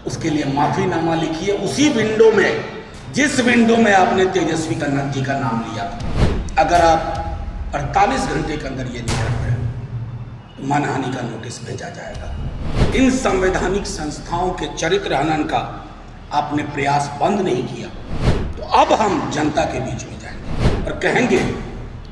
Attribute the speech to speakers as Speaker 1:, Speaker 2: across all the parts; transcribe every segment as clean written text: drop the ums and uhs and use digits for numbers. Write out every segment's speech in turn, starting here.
Speaker 1: उसके लिए माफीनामा लिखिए उसी विंडो में जिस विंडो में आपने तेजस्वी कन्नड़ जी का नाम लिया था। अगर आप 48 घंटे के अंदर ये नहीं करते तो मानहानि का नोटिस भेजा जाएगा। इन संवैधानिक संस्थाओं के चरित्र हनन का आपने प्रयास बंद नहीं किया तो अब हम जनता के बीच में जाएंगे और कहेंगे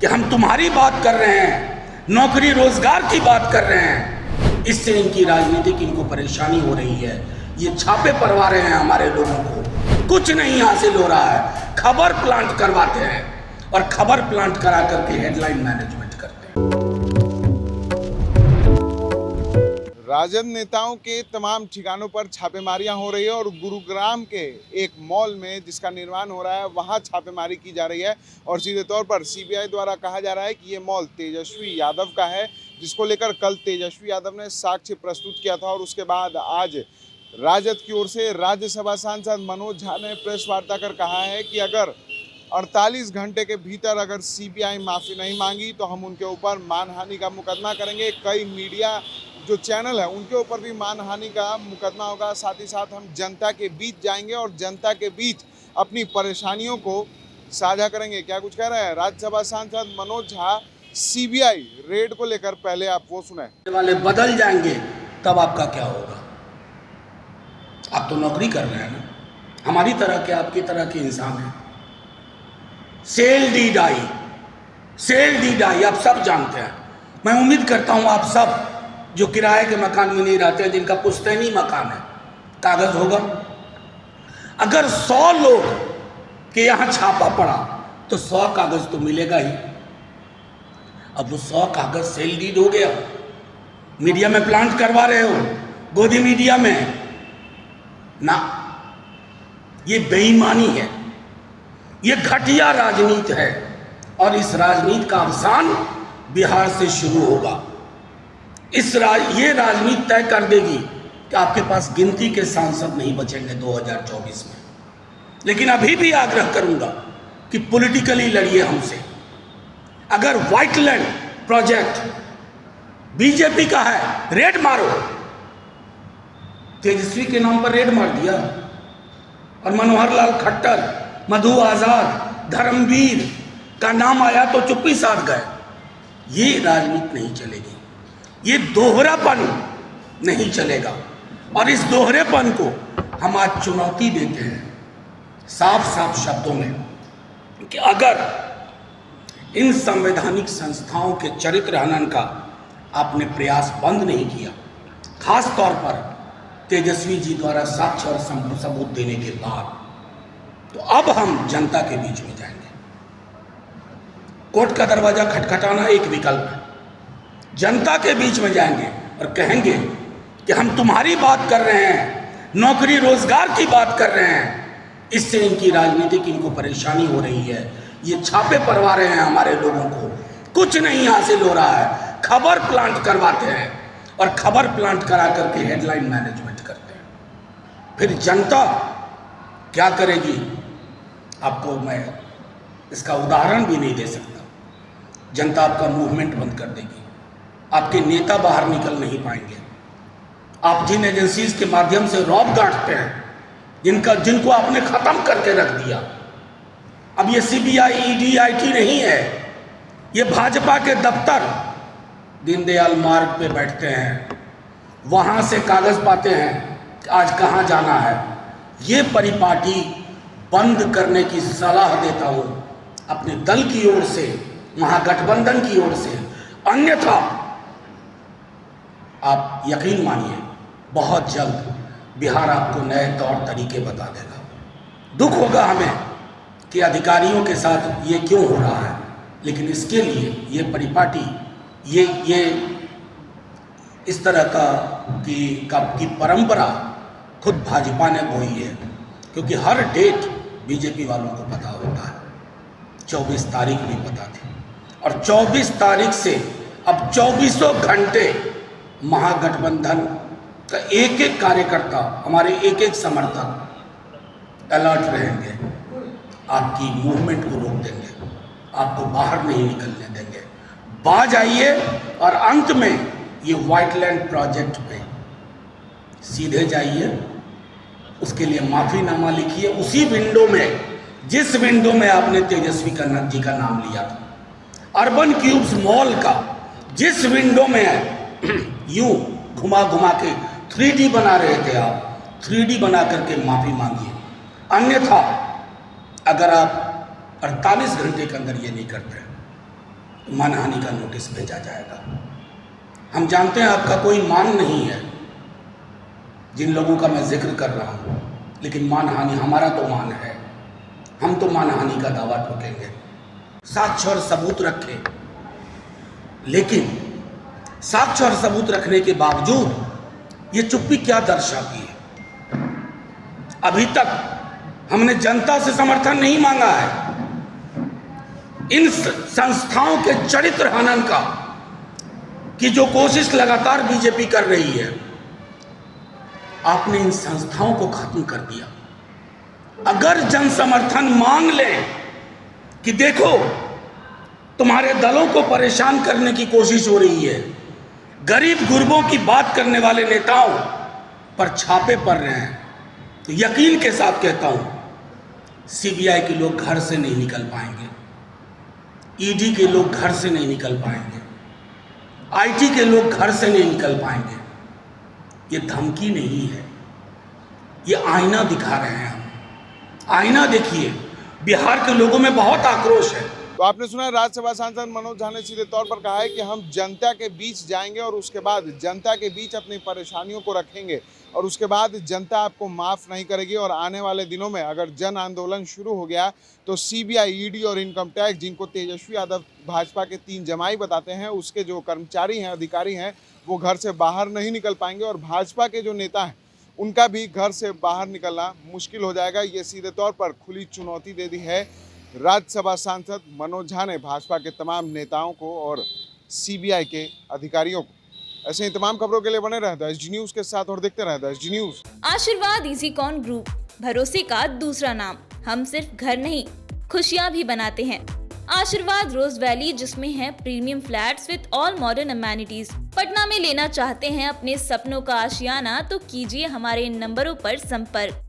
Speaker 1: कि हम तुम्हारी बात कर रहे हैं, नौकरी रोजगार की बात कर रहे हैं। इससे इनकी राजनीतिक इनको परेशानी हो रही है, ये छापे पड़वा रहे हैं हमारे लोगों को, कुछ नहीं हासिल हो रहा है। खबर प्लांट करवाते हैं और खबर प्लांट करा करके हेडलाइन मैनेजमेंट करते हैं।
Speaker 2: राजद नेताओं के तमाम ठिकानों पर छापेमारियां हो रही है और गुरुग्राम के एक मॉल में जिसका निर्माण हो रहा है वहां छापेमारी की जा रही है और सीधे तौर पर सीबीआई द्वारा कहा जा रहा है कि ये मॉल तेजस्वी यादव का है, जिसको लेकर कल तेजस्वी यादव ने साक्ष्य प्रस्तुत किया था और उसके बाद आज राजद की ओर से राज्यसभा सांसद मनोज झा ने प्रेस वार्ता कर कहा है कि अगर 48 घंटे के भीतर अगर सीबीआई माफ़ी नहीं मांगी तो हम उनके ऊपर मानहानि का मुकदमा करेंगे। कई मीडिया जो चैनल है उनके ऊपर भी मानहानि का मुकदमा होगा। साथ ही साथ हम जनता के बीच जाएंगे और जनता के बीच अपनी परेशानियों को साझा करेंगे। क्या कुछ कह रहे हैं राज्यसभा सांसद मनोज झा सीबीआई रेड को लेकर, पहले आप वो सुने।
Speaker 1: वाले बदल जाएंगे तब आपका क्या होगा? आप तो नौकरी कर रहे हैं ना, हमारी तरह के आपकी तरह के इंसान हैं। सेल डी डाई आप सब जानते हैं। मैं उम्मीद करता हूं आप सब जो किराए के मकान में नहीं रहते हैं, जिनका पुश्तैनी मकान है, कागज होगा। अगर 100 लोग के यहाँ छापा पड़ा तो 100 कागज तो मिलेगा ही। अब वो 100 कागज सेल डीड हो गया, मीडिया में प्लांट करवा रहे हो, गोदी मीडिया में ना। ये बेईमानी है, ये घटिया राजनीति है और इस राजनीति का अवसान बिहार से शुरू होगा। ये राजनीति तय कर देगी कि आपके पास गिनती के सांसद नहीं बचेंगे 2024 में। लेकिन अभी भी आग्रह करूंगा कि पॉलिटिकली लड़िए हमसे। अगर व्हाइटलैंड प्रोजेक्ट बीजेपी का है, रेड मारो। तेजस्वी के नाम पर रेड मार दिया और मनोहर लाल खट्टर, मधु आजाद, धर्मवीर का नाम आया तो चुप्पी साध गए। ये राजनीति नहीं चलेगी, ये दोहरापन नहीं चलेगा और इस दोहरेपन को हम आज चुनौती देते हैं साफ साफ शब्दों में कि अगर इन संवैधानिक संस्थाओं के चरित्र हनन का आपने प्रयास बंद नहीं किया, खास तौर पर तेजस्वी जी द्वारा साक्ष्य और सबूत देने के बाद, तो अब हम जनता के बीच में जाएंगे। कोर्ट का दरवाजा खटखटाना एक विकल्प है। जनता के बीच में जाएंगे और कहेंगे कि हम तुम्हारी बात कर रहे हैं, नौकरी रोजगार की बात कर रहे हैं। इससे इनकी राजनीतिक इनको परेशानी हो रही है, ये छापे पड़वा रहे हैं हमारे लोगों को, कुछ नहीं हासिल हो रहा है। खबर प्लांट करवाते हैं और खबर प्लांट करा करके हेडलाइन मैनेजमेंट करते हैं। फिर जनता क्या करेगी आपको मैं इसका उदाहरण भी नहीं दे सकता। जनता आपका मूवमेंट बंद कर देगी, आपके नेता बाहर निकल नहीं पाएंगे। आप जिन एजेंसीज के माध्यम से रौब गांठते हैं, जिनको आपने खत्म करके रख दिया। अब ये सीबीआई, ईडी, आईटी नहीं है, ये भाजपा के दफ्तर दीनदयाल मार्ग पे बैठते हैं, वहां से कागज पाते हैं कि आज कहां जाना है। ये परिपाटी बंद करने की सलाह देता हूं अपने दल की ओर से, महागठबंधन की ओर से। अन्यथा आप यकीन मानिए बहुत जल्द बिहार आपको नए तौर तरीके बता देगा। दुख होगा हमें कि अधिकारियों के साथ ये क्यों हो रहा है, लेकिन इसके लिए ये परिपाटी, ये इस तरह की परंपरा खुद भाजपा ने बोई है, क्योंकि हर डेट बीजेपी वालों को पता होता है। 24 तारीख भी पता थी और 24 तारीख से अब 24 घंटे महागठबंधन का एक एक कार्यकर्ता, हमारे एक एक समर्थक अलर्ट रहेंगे। आपकी मूवमेंट को रोक देंगे, आपको बाहर नहीं निकलने देंगे। बाज आइए और अंत में ये व्हाइटलैंड प्रोजेक्ट पे सीधे जाइए उसके लिए माफीनामा लिखिए उसी विंडो में जिस विंडो में आपने तेजस्वी कन्नड़ जी का नाम लिया था। अर्बन क्यूब्स मॉल का जिस विंडो में यूं घुमा घुमा के 3D बना रहे थे आप, 3D बना करके माफी मांगिए। अन्यथा अगर आप 48 घंटे के अंदर ये नहीं करते तो मानहानि का नोटिस भेजा जाएगा। हम जानते हैं आपका कोई मान नहीं है जिन लोगों का मैं जिक्र कर रहा हूँ, लेकिन मानहानि हमारा तो मान है। हम तो मानहानि का दावा ठोकेंगे, साक्ष्य और सबूत रखे। लेकिन साक्ष्य और सबूत रखने के बावजूद ये चुप्पी क्या दर्शाती है? अभी तक हमने जनता से समर्थन नहीं मांगा है। इन संस्थाओं के चरित्र हनन का की जो कोशिश लगातार बीजेपी कर रही है, आपने इन संस्थाओं को खत्म कर दिया। अगर जन समर्थन मांग ले कि देखो तुम्हारे दलों को परेशान करने की कोशिश हो रही है, गरीब गुरबों की बात करने वाले नेताओं पर छापे पड़ रहे हैं, तो यकीन के साथ कहता हूं सीबीआई के लोग घर से नहीं निकल पाएंगे, ईडी के लोग घर से नहीं निकल पाएंगे, आईटी के लोग घर से नहीं निकल पाएंगे। ये धमकी नहीं है, ये आईना दिखा रहे हैं हम। आईना देखिए, बिहार के लोगों में बहुत आक्रोश है।
Speaker 2: तो आपने सुना राज्यसभा सांसद मनोज झा ने सीधे तौर पर कहा है कि हम जनता के बीच जाएंगे और उसके बाद जनता के बीच अपनी परेशानियों को रखेंगे और उसके बाद जनता आपको माफ़ नहीं करेगी। और आने वाले दिनों में अगर जन आंदोलन शुरू हो गया तो सीबीआई, ईडी और इनकम टैक्स, जिनको तेजस्वी यादव भाजपा के 3 जमाई बताते हैं, उसके जो कर्मचारी हैं, अधिकारी हैं, वो घर से बाहर नहीं निकल पाएंगे और भाजपा के जो नेता हैं उनका भी घर से बाहर निकलना मुश्किल हो जाएगा। ये सीधे तौर पर खुली चुनौती दे दी है राज्यसभा सांसद मनोज झा ने भाजपा के तमाम नेताओं को और सीबीआई के अधिकारियों को। ऐसे ही तमाम खबरों के लिए बने रहता है एसडी न्यूज के साथ और देखते रहता है एसडी न्यूज।
Speaker 3: आशीर्वाद इजीकॉन ग्रुप, भरोसे का दूसरा नाम। हम सिर्फ घर नहीं, खुशियां भी बनाते हैं। आशीर्वाद रोज वैली, जिसमें है premium flats with all modern amenities. Patna में लेना चाहते हैं अपने सपनों का आशियाना, तो कीजिए हमारे इन नंबरों पर संपर्क।